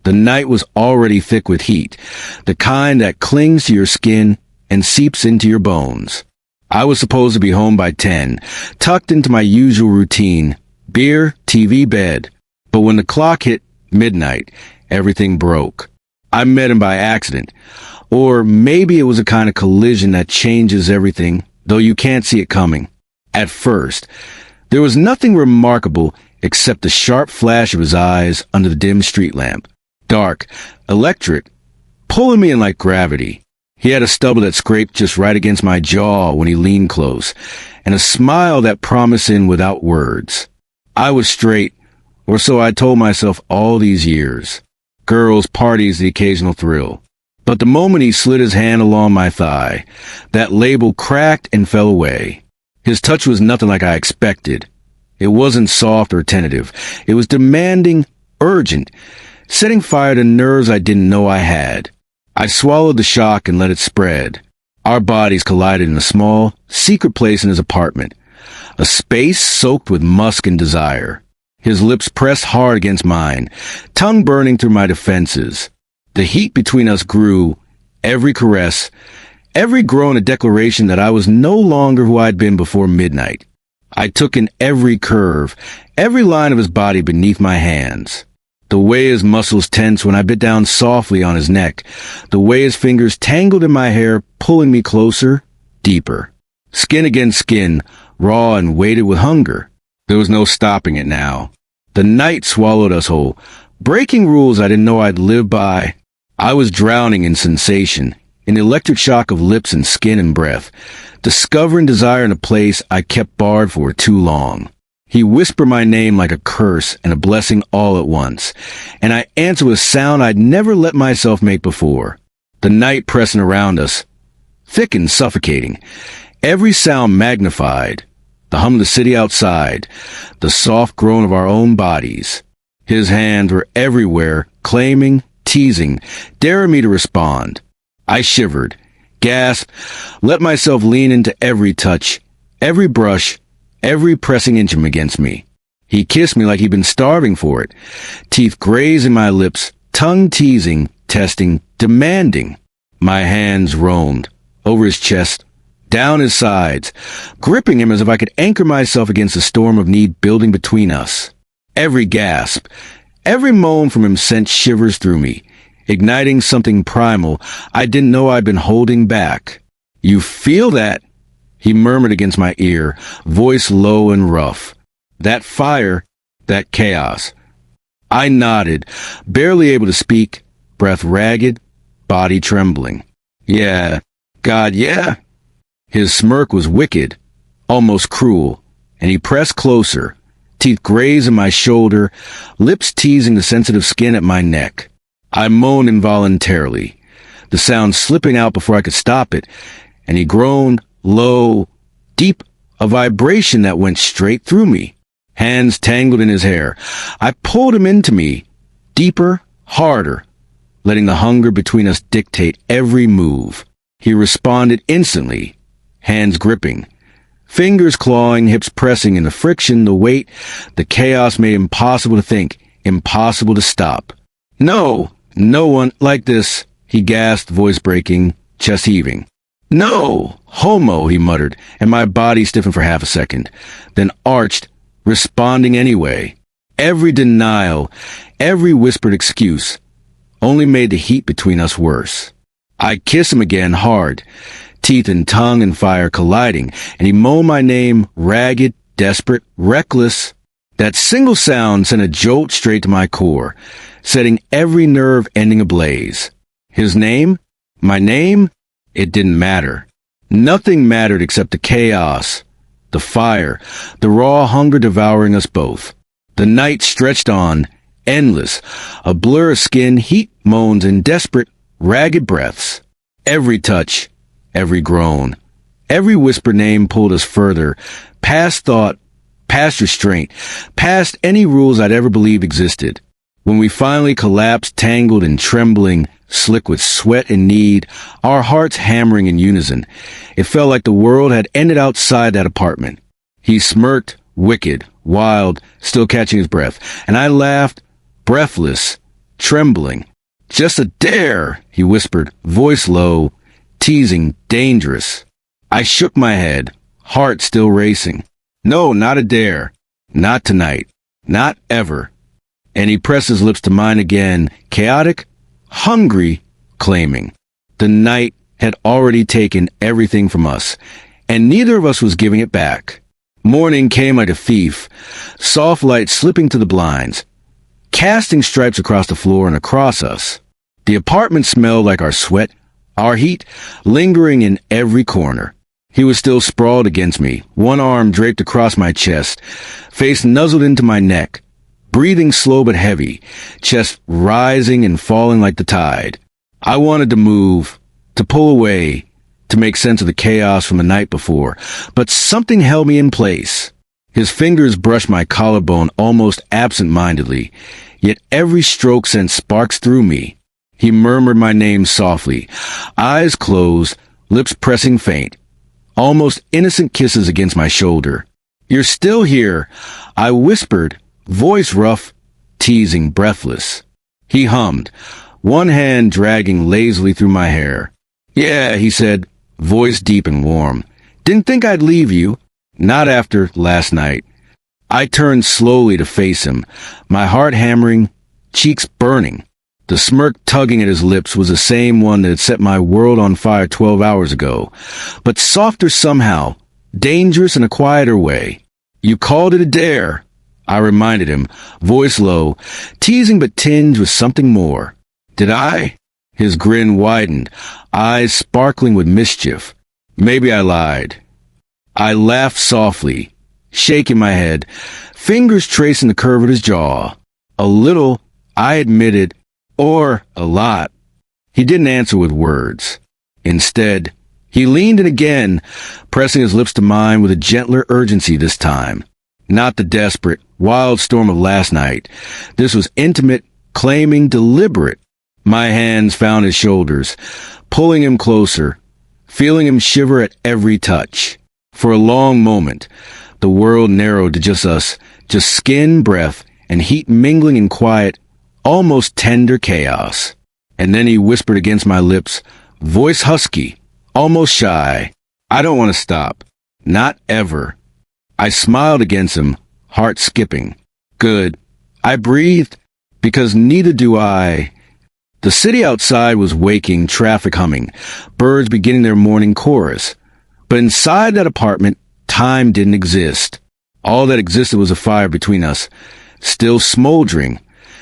The night was already thick with heat, the kind that clings to your skin and seeps into your bones. I was supposed to be home by 10, tucked into my usual routine, beer, TV, bed. But when the clock hit midnight, everything broke. I met him by accident. Or maybe it was a kind of collision that changes everything, though you can't see it coming. At first, there was nothing remarkable except the sharp flash of his eyes under the dim street lamp. Dark, electric, pulling me in like gravity. He had a stubble that scraped just right against my jaw when he leaned close, and a smile that promised in without words. I was straight, or so I told myself all these years. Girls, parties, the occasional thrill. But the moment he slid his hand along my thigh, that label cracked and fell away. His touch was nothing like I expected. It wasn't soft or tentative. It was demanding, urgent, setting fire to nerves I didn't know I had. I swallowed the shock and let it spread. Our bodies collided in a small, secret place in his apartment, a space soaked with musk and desire. His lips pressed hard against mine, tongue burning through my defenses. The heat between us grew, every caress, every groan a declaration that I was no longer who I'd been before midnight. I took in every curve, every line of his body beneath my hands. The way his muscles tensed when I bit down softly on his neck, the way his fingers tangled in my hair, pulling me closer, deeper. Skin against skin, raw and weighted with hunger. There was no stopping it now. The night swallowed us whole, breaking rules I didn't know I'd live by. I was drowning in sensation, in the electric shock of lips and skin and breath, discovering desire in a place I kept barred for too long. He whispered my name like a curse and a blessing all at once, and I answered with a sound I'd never let myself make before. The night pressing around us, thick and suffocating, every sound magnified, the hum of the city outside, the soft groan of our own bodies. His hands were everywhere, claiming, teasing, daring me to respond. I shivered, gasped, let myself lean into every touch, every brush, every pressing inch of him against me. He kissed me like he'd been starving for it, teeth grazing my lips, tongue teasing, testing, demanding. My hands roamed, over his chest, down his sides, gripping him as if I could anchor myself against the storm of need building between us. Every gasp, every moan from him sent shivers through me, igniting something primal I didn't know I'd been holding back. "You feel that?" he murmured against my ear, voice low and rough. "That fire, that chaos." I nodded, barely able to speak, breath ragged, body trembling. "Yeah, God, yeah." His smirk was wicked, almost cruel, and he pressed closer, teeth grazing my shoulder, lips teasing the sensitive skin at my neck. I moaned involuntarily, the sound slipping out before I could stop it, and he groaned, low, deep, a vibration that went straight through me. Hands tangled in his hair. I pulled him into me, deeper, harder, letting the hunger between us dictate every move. He responded instantly, hands gripping, fingers clawing, hips pressing in the friction, the weight, the chaos made it impossible to think, impossible to stop. "No, no one like this," he gasped, voice breaking, chest heaving. "No, homo," he muttered, and my body stiffened for half a second, then arched, responding anyway. Every denial, every whispered excuse, only made the heat between us worse. I kissed him again hard, teeth and tongue and fire colliding, and he moaned my name, ragged, desperate, reckless. That single sound sent a jolt straight to my core, setting every nerve ending ablaze. His name? My name? It didn't matter. Nothing mattered except the chaos, the fire, the raw hunger devouring us both. The night stretched on, endless, a blur of skin, heat, moans, and desperate, ragged breaths. Every touch, every groan, every whispered name pulled us further, past thought, past restraint, past any rules I'd ever believed existed. When we finally collapsed, tangled and trembling, slick with sweat and need, our hearts hammering in unison, it felt like the world had ended outside that apartment. He smirked, wicked, wild, still catching his breath, and I laughed, breathless, trembling. "Just a dare," he whispered, voice low, teasing, dangerous. I shook my head, heart still racing. "No, not a dare. Not tonight. Not ever." And he pressed his lips to mine again, chaotic, hungry, claiming. The night had already taken everything from us, and neither of us was giving it back. Morning came like a thief, soft light slipping to the blinds, casting stripes across the floor and across us. The apartment smelled like our sweat, our heat lingering in every corner. He was still sprawled against me, one arm draped across my chest, face nuzzled into my neck, breathing slow but heavy, chest rising and falling like the tide. I wanted to move, to pull away, to make sense of the chaos from the night before, but something held me in place. His fingers brushed my collarbone almost absent-mindedly, yet every stroke sent sparks through me. He murmured my name softly, eyes closed, lips pressing faint, almost innocent kisses against my shoulder. "You're still here," I whispered, voice rough, teasing, breathless. He hummed, one hand dragging lazily through my hair. "Yeah," he said, voice deep and warm. "Didn't think I'd leave you. Not after last night." I turned slowly to face him, my heart hammering, cheeks burning. The smirk tugging at his lips was the same one that had set my world on fire 12 hours ago, but softer somehow, dangerous in a quieter way. "You called it a dare," I reminded him, voice low, teasing but tinged with something more. "Did I?" His grin widened, eyes sparkling with mischief. Maybe I lied. I laughed softly, shaking my head, fingers tracing the curve of his jaw. "A little," I admitted, "or a lot." He didn't answer with words. Instead, he leaned in again, pressing his lips to mine with a gentler urgency this time. Not the desperate, wild storm of last night. This was intimate, claiming, deliberate. My hands found his shoulders, pulling him closer, feeling him shiver at every touch. For a long moment, the world narrowed to just us, just skin, breath, and heat mingling in quiet, almost tender chaos. And then he whispered against my lips, voice husky, almost shy, "I don't want to stop. Not ever." I smiled against him, heart skipping. "Good." I breathed, because neither do I. The city outside was waking, traffic humming, birds beginning their morning chorus. But inside that apartment, time didn't exist. All that existed was a fire between us, still smoldering,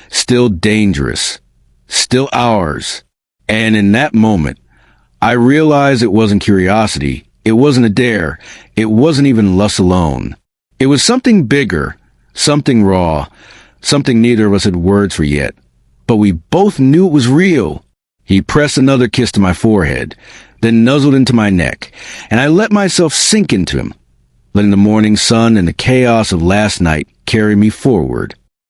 still dangerous, still ours. And in that moment, I realized it wasn't curiosity, it wasn't a dare, it wasn't even lust alone. It was something bigger, something raw, something neither of us had words for yet. But we both knew it was real. He pressed another kiss to my forehead, then nuzzled into my neck, and I let myself sink into him, letting the morning sun and the chaos of last night carry me forward.